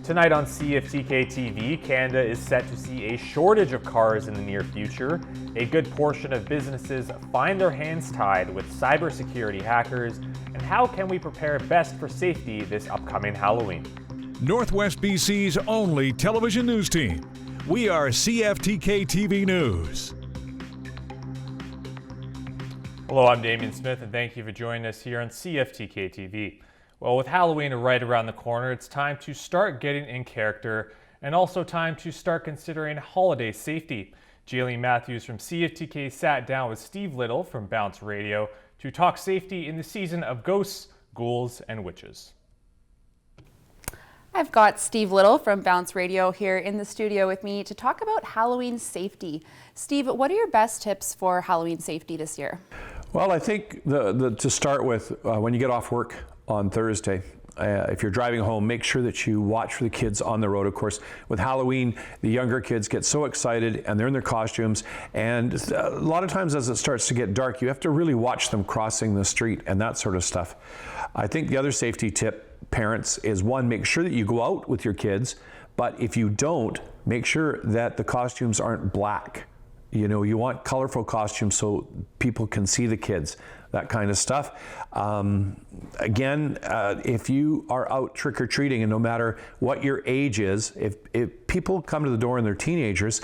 Tonight on CFTK-TV, Canada is set to see a shortage of cars in the near future. A good portion of businesses find their hands tied with cybersecurity hackers. And how can we prepare best for safety this upcoming Halloween? Northwest BC's only television news team. We are CFTK-TV News. Hello, I'm Damian Smith, and thank you for joining us here on CFTK-TV. Well, with Halloween right around the corner, it's time to start getting in character and also time to start considering holiday safety. Jayleen Matthews from CFTK sat down with Steve Little from Bounce Radio to talk safety in the season of ghosts, ghouls, and witches. I've got Steve Little from Bounce Radio here in the studio with me to talk about Halloween safety. Steve, what are your best tips for Halloween safety this year? Well, I think to start with, when you get off work on Thursday, if you're driving home, make sure that you watch for the kids on the road. Of course, with Halloween, the younger kids get so excited and they're in their costumes. And a lot of times as it starts to get dark, you have to really watch them crossing the street and that sort of stuff. I think the other safety tip, parents, is one, make sure that you go out with your kids. But if you don't, make sure that the costumes aren't black. You know, you want colorful costumes so people can see the kids, that kind of stuff. Again, if you are out trick-or-treating, and no matter what your age is, if people come to the door and they're teenagers,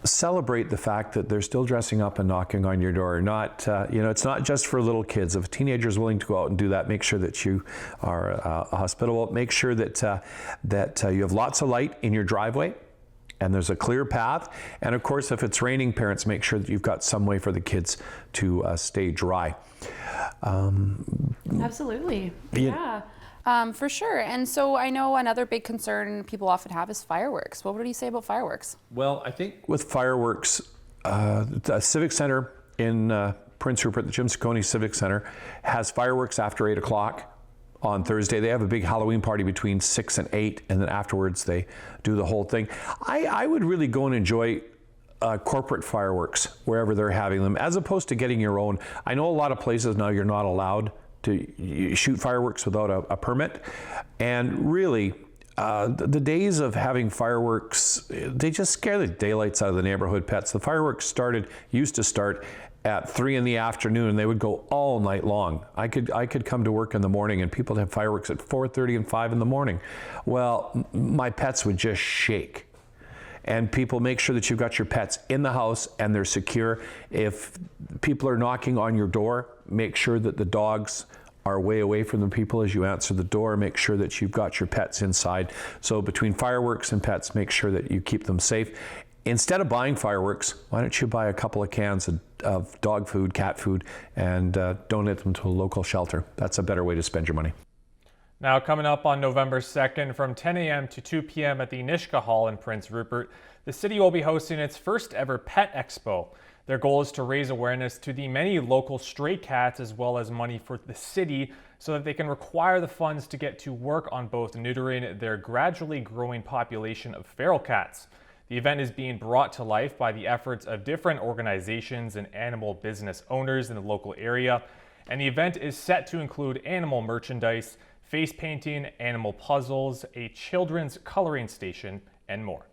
celebrate the fact that they're still dressing up and knocking on your door. Not, it's not just for little kids. If a teenager is willing to go out and do that, make sure that you are hospitable. Make sure that you have lots of light in your driveway and there's a clear path. And of course, if it's raining, parents, make sure that you've got some way for the kids to stay dry. Absolutely. Yeah. For sure. And so I know another big concern people often have is fireworks. What would you say about fireworks? Well, I think with fireworks, the Civic Center in Prince Rupert, the Jim Ciccone Civic Center, has fireworks after 8 o'clock. On Thursday. They have a big Halloween party between 6 and 8, and then afterwards they do the whole thing. I would really go and enjoy corporate fireworks wherever they're having them, as opposed to getting your own. I know a lot of places now you're not allowed to shoot fireworks without a permit, and really the days of having fireworks, they just scare the daylights out of the neighborhood pets. The fireworks used to start at 3 in the afternoon, and they would go all night long. I could come to work in the morning and people would have fireworks at 4:30 and 5 in the morning. Well, my pets would just shake. And people, make sure that you've got your pets in the house and they're secure. If people are knocking on your door, make sure that the dogs are way away from the people as you answer the door. Make sure that you've got your pets inside. So between fireworks and pets, make sure that you keep them safe. Instead of buying fireworks, why don't you buy a couple of cans of dog food, cat food, and donate them to a local shelter? That's a better way to spend your money. Now, coming up on November 2nd from 10 a.m. to 2 p.m. at the Nishka Hall in Prince Rupert, the city will be hosting its first ever Pet Expo. Their goal is to raise awareness to the many local stray cats as well as money for the city so that they can require the funds to get to work on both neutering their gradually growing population of feral cats. The event is being brought to life by the efforts of different organizations and animal business owners in the local area. And the event is set to include animal merchandise, face painting, animal puzzles, a children's coloring station, and more.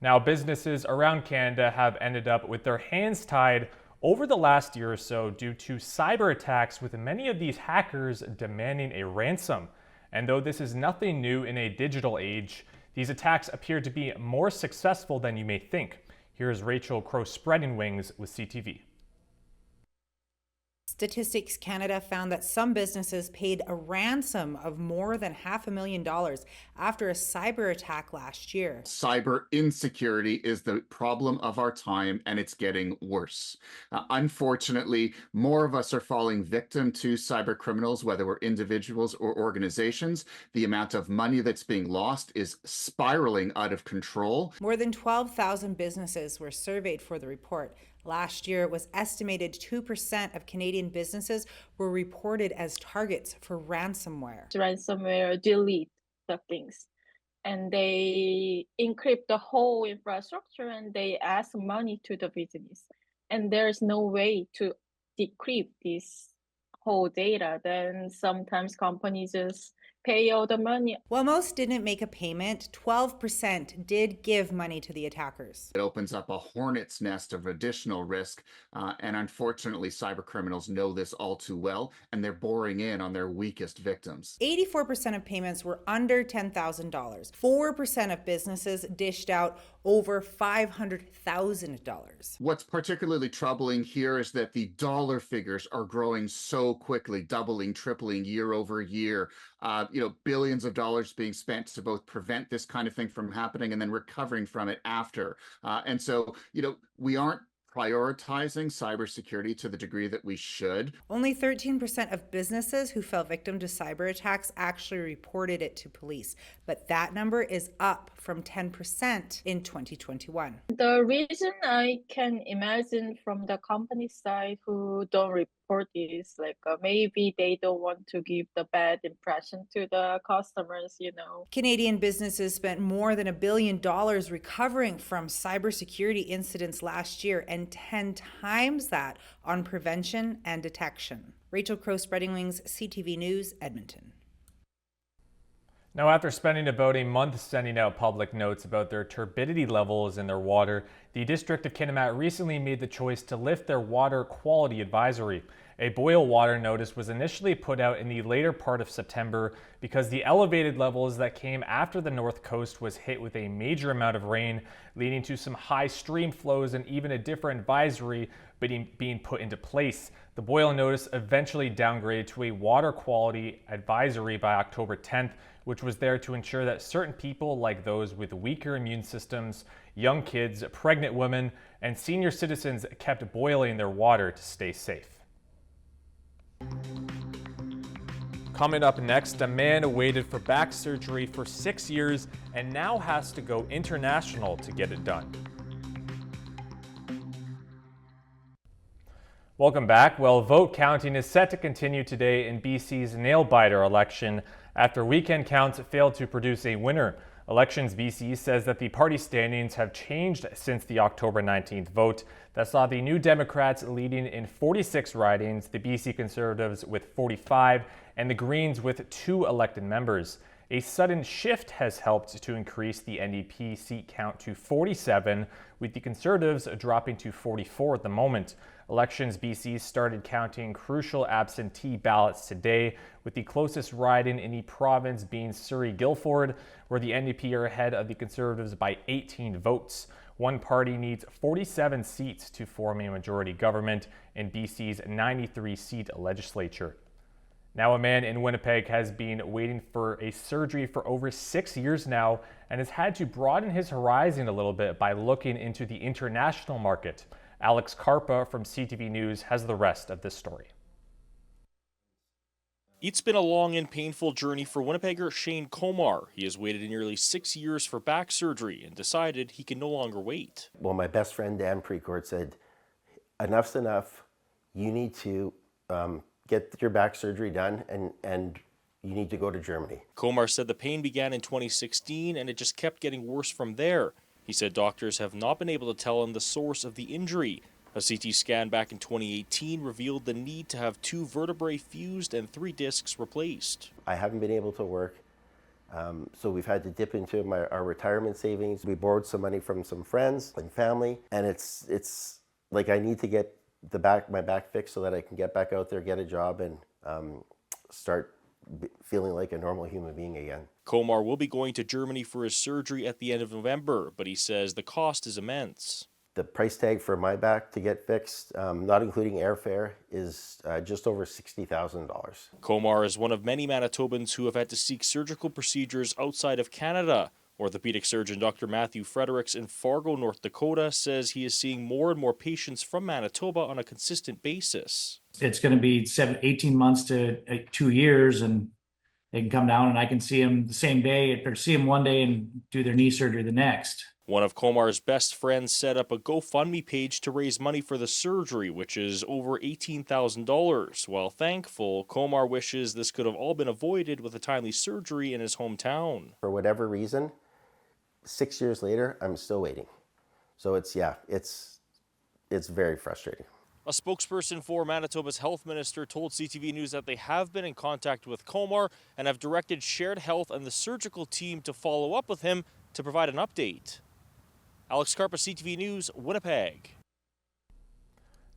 Now, businesses around Canada have ended up with their hands tied over the last year or so due to cyber attacks, with many of these hackers demanding a ransom. And though this is nothing new in a digital age, these attacks appear to be more successful than you may think. Here's Rachel Crow-Spreading Wings with CTV. Statistics Canada found that some businesses paid a ransom of more than $500,000 after a cyber attack last year. Cyber insecurity is the problem of our time, and it's getting worse. Unfortunately, more of us are falling victim to cyber criminals, whether we're individuals or organizations. The amount of money that's being lost is spiraling out of control. More than 12,000 businesses were surveyed for the report. Last year, it was estimated 2% of Canadian businesses were reported as targets for ransomware. Ransomware delete the things, and they encrypt the whole infrastructure, and they ask money to the business. And there's no way to decrypt this whole data. Then sometimes companies just pay all the money. While most didn't make a payment, 12% did give money to the attackers. It opens up a hornet's nest of additional risk, and unfortunately, cybercriminals know this all too well, and they're boring in on their weakest victims. 84% of payments were under $10,000. 4% of businesses dished out over $500,000. What's particularly troubling here is that the dollar figures are growing so quickly, doubling, tripling year over year. Billions of dollars being spent to both prevent this kind of thing from happening and then recovering from it after. And so, we aren't prioritizing cybersecurity to the degree that we should. Only 13% of businesses who fell victim to cyber attacks actually reported it to police, but that number is up from 10% in 2021. The reason I can imagine from the company side who don't report is maybe they don't want to give the bad impression to the customers, Canadian businesses spent more than $1 billion recovering from cybersecurity incidents last year and 10 times that on prevention and detection. Rachel Crowe, Spreading Wings, CTV News, Edmonton. Now, after spending about a month sending out public notes about their turbidity levels in their water, the District of Kitimat recently made the choice to lift their water quality advisory. A boil water notice was initially put out in the later part of September because the elevated levels that came after the North Coast was hit with a major amount of rain, leading to some high stream flows and even a different advisory being put into place. The boil notice eventually downgraded to a water quality advisory by October 10th, which was there to ensure that certain people, like those with weaker immune systems, young kids, pregnant women, and senior citizens, kept boiling their water to stay safe. Coming up next, a man waited for back surgery for 6 years and now has to go international to get it done. Welcome back. Well, vote counting is set to continue today in BC's nail-biter election after weekend counts failed to produce a winner. Elections BC says that the party standings have changed since the October 19th vote that saw the New Democrats leading in 46 ridings, the BC Conservatives with 45, and the Greens with 2 elected members. A sudden shift has helped to increase the NDP seat count to 47, with the Conservatives dropping to 44 at the moment. Elections BC started counting crucial absentee ballots today, with the closest riding in the province being Surrey-Guildford, where the NDP are ahead of the Conservatives by 18 votes. One party needs 47 seats to form a majority government in BC's 93-seat legislature. Now, a man in Winnipeg has been waiting for a surgery for over 6 years now and has had to broaden his horizon a little bit by looking into the international market. Alex Karpa from CTV News has the rest of this story. It's been a long and painful journey for Winnipegger Shane Komar. He has waited nearly 6 years for back surgery and decided he can no longer wait. Well, my best friend Dan Precourt said, enough's enough. You need to get your back surgery done and you need to go to Germany. Komar said the pain began in 2016 and it just kept getting worse from there. He said doctors have not been able to tell him the source of the injury. A CT scan back in 2018 revealed the need to have 2 vertebrae fused and 3 discs replaced. I haven't been able to work, so we've had to dip into our retirement savings. We borrowed some money from some friends and family, and it's like I need to get my back fixed so that I can get back out there, get a job, and start feeling like a normal human being again. Komar will be going to Germany for his surgery at the end of November, but he says the cost is immense. The price tag for my back to get fixed, not including airfare, is just over $60,000. Komar is one of many Manitobans who have had to seek surgical procedures outside of Canada. Orthopedic surgeon Dr. Matthew Fredericks in Fargo, North Dakota, says he is seeing more and more patients from Manitoba on a consistent basis. It's going to be 18 months to 2 years, and they can come down and I can see them the same day, or see them one day and do their knee surgery the next. One of Komar's best friends set up a GoFundMe page to raise money for the surgery, which is over $18,000. While thankful, Komar wishes this could have all been avoided with a timely surgery in his hometown. For whatever reason, 6 years later, I'm still waiting. So it's very frustrating. A spokesperson for Manitoba's health minister told CTV News that they have been in contact with Comar and have directed Shared Health and the surgical team to follow up with him to provide an update. Alex Carpa, CTV News, Winnipeg.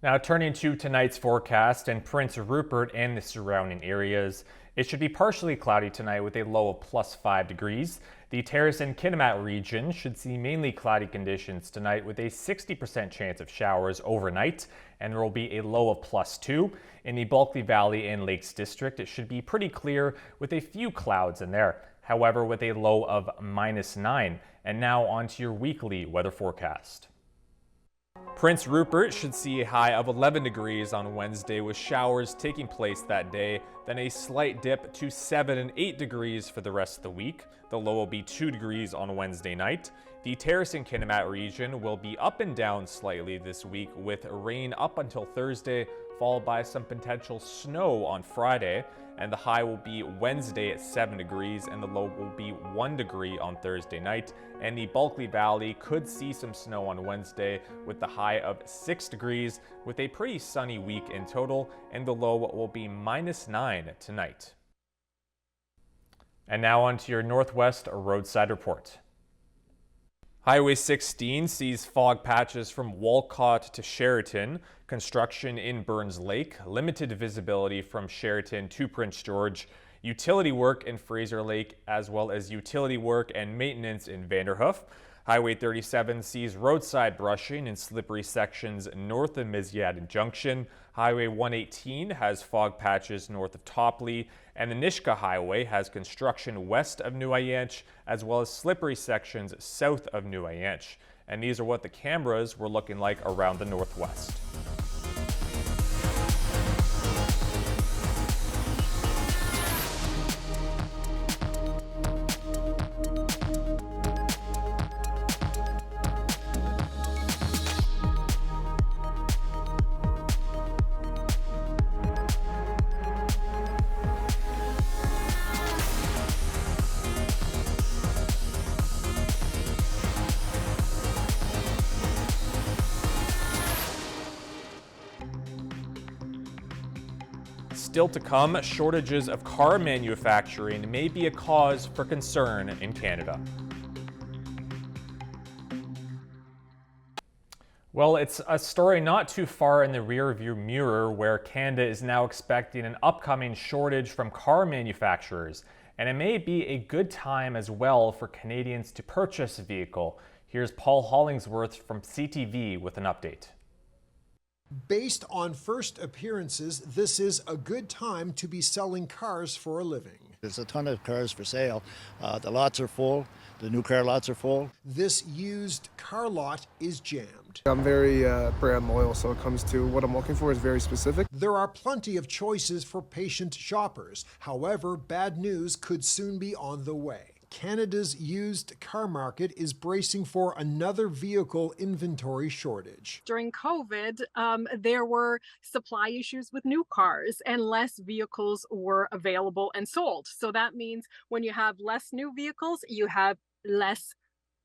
Now turning to tonight's forecast in Prince Rupert and the surrounding areas. It should be partially cloudy tonight with a low of +5 degrees. The Terrace and Kitimat region should see mainly cloudy conditions tonight with a 60% chance of showers overnight, and there will be a low of +2. In the Bulkley Valley and Lakes District, it should be pretty clear with a few clouds in there. However, with a low of -9. And now on to your weekly weather forecast. Prince Rupert should see a high of 11 degrees on Wednesday with showers taking place that day, then a slight dip to 7 and 8 degrees for the rest of the week. The low will be 2 degrees on Wednesday night. The Terrace and Kitimat region will be up and down slightly this week with rain up until Thursday, followed by some potential snow on Friday. And the high will be Wednesday at 7 degrees and the low will be 1 degree on Thursday night. And the Bulkley Valley could see some snow on Wednesday with the high of 6 degrees with a pretty sunny week in total, and the low will be -9 tonight. And now on to your Northwest Roadside Report. Highway 16 sees fog patches from Walcott to Sheraton, construction in Burns Lake, limited visibility from Sheraton to Prince George, utility work in Fraser Lake, as well as utility work and maintenance in Vanderhoof. Highway 37 sees roadside brushing in slippery sections north of Misiad Junction. Highway 118 has fog patches north of Topley, and the Nishka Highway has construction west of New-Ayanch, as well as slippery sections south of New-Ayanch. And these are what the cameras were looking like around the Northwest. Still to come, shortages of car manufacturing may be a cause for concern in Canada. Well, it's a story not too far in the rearview mirror where Canada is now expecting an upcoming shortage from car manufacturers, and it may be a good time as well for Canadians to purchase a vehicle. Here's Paul Hollingsworth from CTV with an update. Based on first appearances, this is a good time to be selling cars for a living. There's a ton of cars for sale. The lots are full. The new car lots are full. This used car lot is jammed. I'm very brand loyal, so it comes to what I'm looking for is very specific. There are plenty of choices for patient shoppers. However, bad news could soon be on the way. Canada's used car market is bracing for another vehicle inventory shortage. During COVID, there were supply issues with new cars and less vehicles were available and sold. So that means when you have less new vehicles, you have less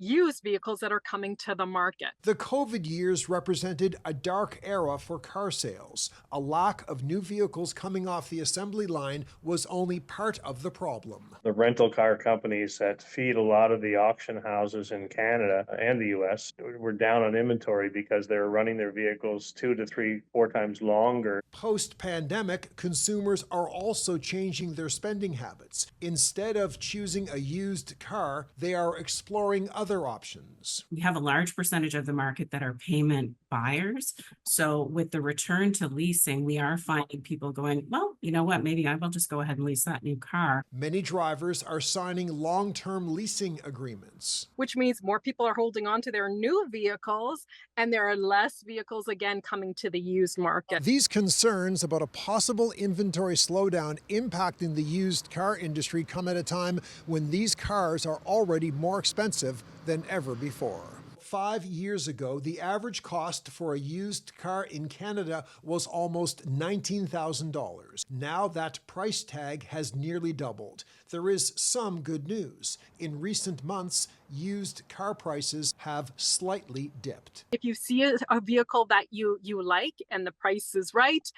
used vehicles that are coming to the market. The COVID years represented a dark era for car sales. A lack of new vehicles coming off the assembly line was only part of the problem. The rental car companies that feed a lot of the auction houses in Canada and the US were down on inventory because they were running their vehicles 2 to 3, 4 times longer. Post-pandemic, consumers are also changing their spending habits. Instead of choosing a used car, they are exploring other options. We have a large percentage of the market that are payment buyers. So with the return to leasing, we are finding people going, well, you know what, maybe I will just go ahead and lease that new car. Many drivers are signing long-term leasing agreements. Which means more people are holding on to their new vehicles and there are less vehicles again coming to the used market. These concerns about a possible inventory slowdown impacting the used car industry come at a time when these cars are already more expensive than ever before. 5 years ago, the average cost for a used car in Canada was almost $19,000. Now that price tag has nearly doubled. There is some good news. In recent months, used car prices have slightly dipped. If you see a vehicle that you like and the price is right,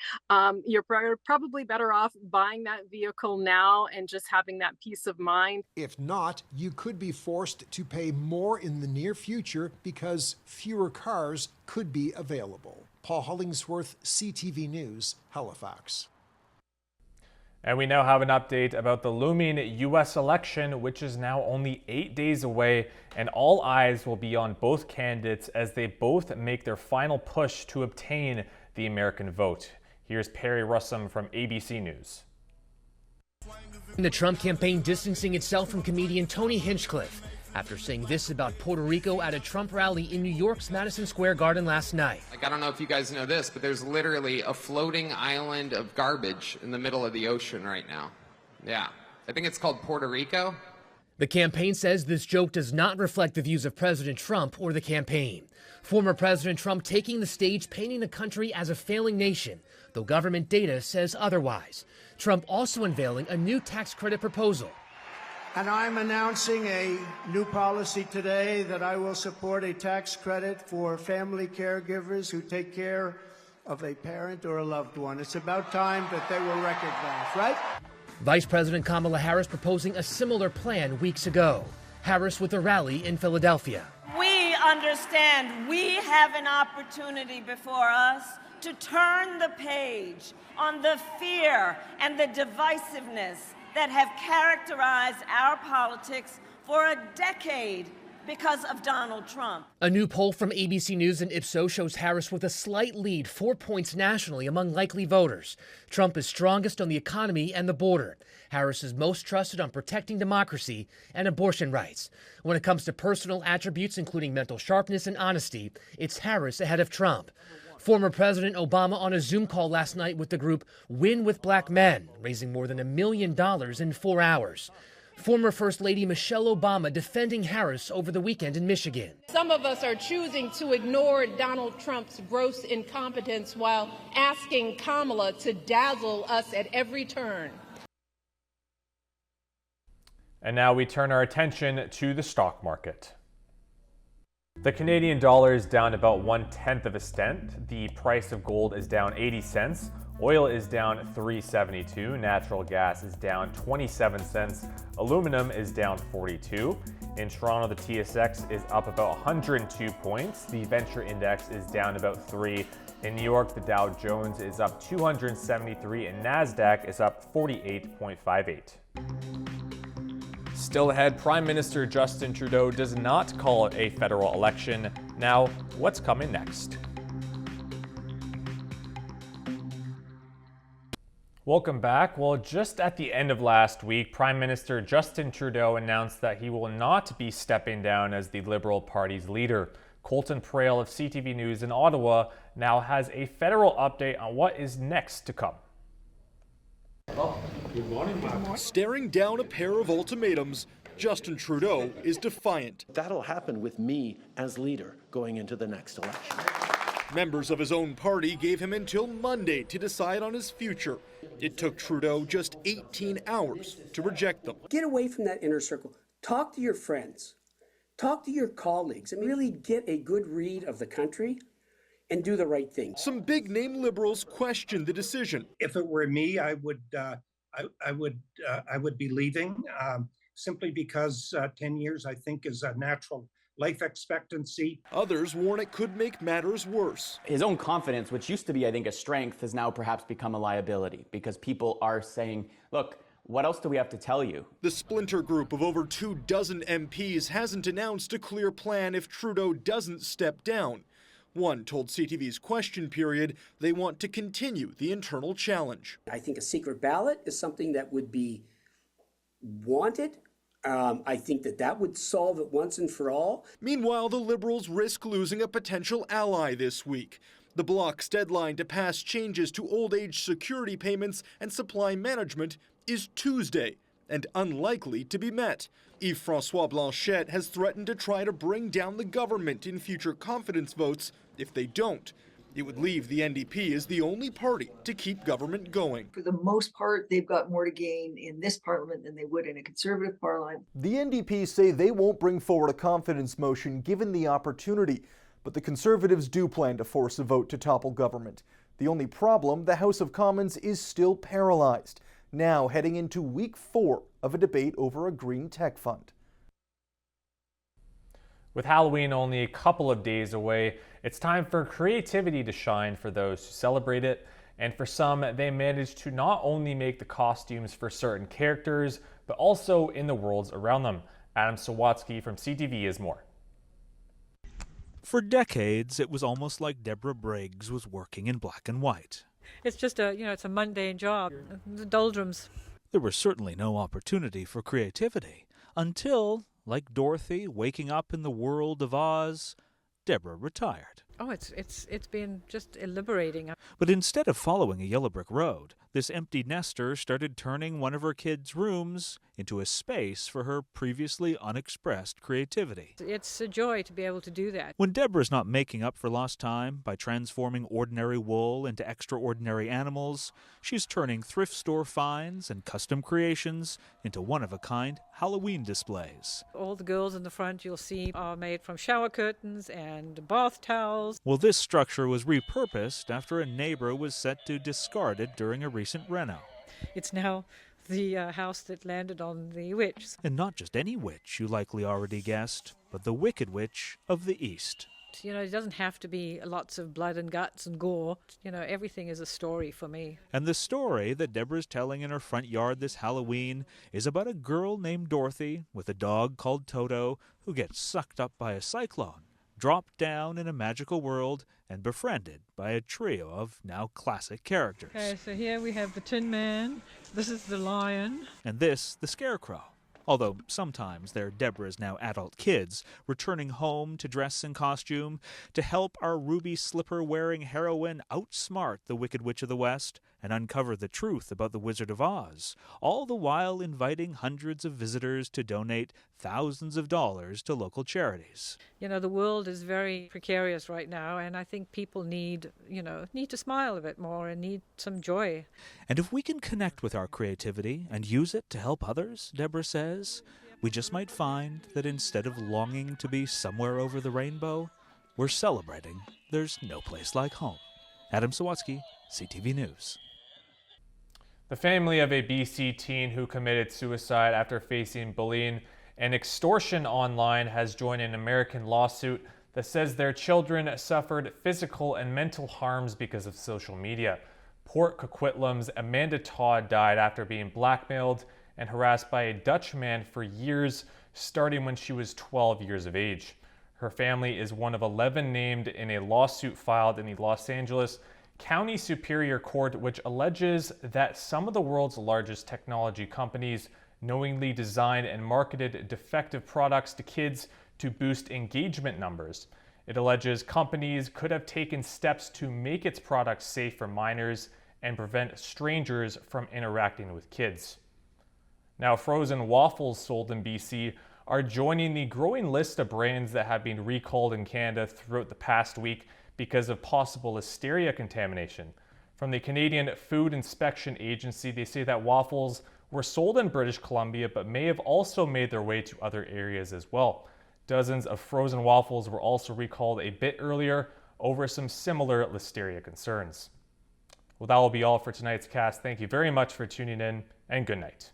you're probably better off buying that vehicle now and just having that peace of mind. If not, you could be forced to pay more in the near future because fewer cars could be available. Paul Hollingsworth, CTV News, Halifax. And we now have an update about the looming U.S. election, which is now only 8 days away, and all eyes will be on both candidates as they both make their final push to obtain the American vote. Here's Perry Russum from ABC News. The Trump campaign distancing itself from comedian Tony Hinchcliffe after saying this about Puerto Rico at a Trump rally in New York's Madison Square Garden last night. I don't know if you guys know this, but there's literally a floating island of garbage in the middle of the ocean right now. Yeah, I think it's called Puerto Rico. The campaign says this joke does not reflect the views of President Trump or the campaign. Former President Trump taking the stage, painting the country as a failing nation, though government data says otherwise. Trump also unveiling a new tax credit proposal. And I'm announcing a new policy today that I will support a tax credit for family caregivers who take care of a parent or a loved one. It's about time that they were recognized, right? Vice President Kamala Harris proposing a similar plan weeks ago. Harris with a rally in Philadelphia. We understand we have an opportunity before us to turn the page on the fear and the divisiveness that have characterized our politics for a decade because of Donald Trump. A new poll from ABC News and Ipsos shows Harris with a slight lead, 4 points nationally among likely voters. Trump is strongest on the economy and the border. Harris is most trusted on protecting democracy and abortion rights. When it comes to personal attributes, including mental sharpness and honesty, it's Harris ahead of Trump. Former President Obama on a Zoom call last night with the group Win with Black Men, raising more than $1 million in 4 hours. Former First Lady Michelle Obama defending Harris over the weekend in Michigan. Some of us are choosing to ignore Donald Trump's gross incompetence while asking Kamala to dazzle us at every turn. And now we turn our attention to the stock market. The Canadian dollar is down about 1/10 of a cent. The price of gold is down 80 cents. Oil is down $3.72. Natural gas is down 27 cents. Aluminum is down 42. In Toronto, the TSX is up about 102 points. The Venture Index is down about 3. In New York, the Dow Jones is up 273 and NASDAQ is up 48.58. Still ahead, Prime Minister Justin Trudeau does not call it a federal election. Now, what's coming next? Welcome back. Well, just at the end of last week, Prime Minister Justin Trudeau announced that he will not be stepping down as the Liberal Party's leader. Colton Prale of CTV News in Ottawa now has a federal update on what is next to come. Good morning, Mark. Staring down a pair of ultimatums, Justin Trudeau is defiant. That'll happen with me as leader going into the next election. Members of his own party gave him until Monday to decide on his future. It took Trudeau just 18 hours to reject them. Get away from that inner circle. Talk to your friends. Talk to your colleagues and really get a good read of the country and do the right thing. Some big-name Liberals questioned the decision. If it were me, I would be leaving simply because 10 years, I think, is a natural life expectancy. Others warn it could make matters worse. His own confidence, which used to be, I think, a strength, has now perhaps become a liability because people are saying, look, what else do we have to tell you? The splinter group of over 24 MPs hasn't announced a clear plan if Trudeau doesn't step down. One told CTV's Question Period they want to continue the internal challenge. I think a secret ballot is something that would be wanted. I think that would solve it once and for all. Meanwhile, the Liberals risk losing a potential ally this week. The Bloc's deadline to pass changes to old age security payments and supply management is Tuesday. and unlikely to be met. Yves-François Blanchet has threatened to try to bring down the government in future confidence votes if they don't. It would leave the NDP as the only party to keep government going. For the most part, they've got more to gain in this parliament than they would in a Conservative parliament. The NDP say they won't bring forward a confidence motion given the opportunity, but the Conservatives do plan to force a vote to topple government. The only problem, the House of Commons is still paralyzed, now heading into week 4 of a debate over a green tech fund. With Halloween only a couple of days away, it's time for creativity to shine for those who celebrate it. And for some, they managed to not only make the costumes for certain characters, but also in the worlds around them. Adam Sawatsky from CTV has more. For decades, it was almost like Deborah Briggs was working in black and white. It's just it's a mundane job, the doldrums. There was certainly no opportunity for creativity until, like Dorothy waking up in the world of Oz, Deborah retired. Oh, it's been just liberating. But instead of following a yellow brick road, this empty nester started turning one of her kids' rooms into a space for her previously unexpressed creativity. It's a joy to be able to do that. When Deborah's not making up for lost time by transforming ordinary wool into extraordinary animals, she's turning thrift store finds and custom creations into one-of-a-kind Halloween displays. All the girls in the front you'll see are made from shower curtains and bath towels. Well, this structure was repurposed after a neighbor was set to discard it during a recent reno. It's now the house that landed on the witch. And not just any witch, you likely already guessed, but the Wicked Witch of the East. It doesn't have to be lots of blood and guts and gore. Everything is a story for me. And the story that Deborah's telling in her front yard this Halloween is about a girl named Dorothy with a dog called Toto who gets sucked up by a cyclone, dropped down in a magical world, and befriended by a trio of now classic characters. Okay, so here we have the Tin Man, this is the Lion. And this, the Scarecrow. Although sometimes they're Deborah's now adult kids returning home to dress in costume to help our ruby slipper-wearing heroine outsmart the Wicked Witch of the West and uncover the truth about the Wizard of Oz, all the while inviting hundreds of visitors to donate thousands of dollars to local charities. The world is very precarious right now, and I think people need to smile a bit more and need some joy. And if we can connect with our creativity and use it to help others, Deborah says, we just might find that instead of longing to be somewhere over the rainbow, we're celebrating there's no place like home. Adam Sawatsky, CTV News. The family of a BC teen who committed suicide after facing bullying and extortion online has joined an American lawsuit that says their children suffered physical and mental harms because of social media. Port Coquitlam's Amanda Todd died after being blackmailed and harassed by a Dutch man for years, starting when she was 12 years of age. Her family is one of 11 named in a lawsuit filed in the Los Angeles County Superior Court, which alleges that some of the world's largest technology companies knowingly designed and marketed defective products to kids to boost engagement numbers. It alleges companies could have taken steps to make its products safe for minors and prevent strangers from interacting with kids. Now, frozen waffles sold in BC are joining the growing list of brands that have been recalled in Canada throughout the past week because of possible listeria contamination. From the Canadian Food Inspection Agency, they say that waffles were sold in British Columbia but may have also made their way to other areas as well. Dozens of frozen waffles were also recalled a bit earlier over some similar listeria concerns. Well, that will be all for tonight's cast. Thank you very much for tuning in, and good night.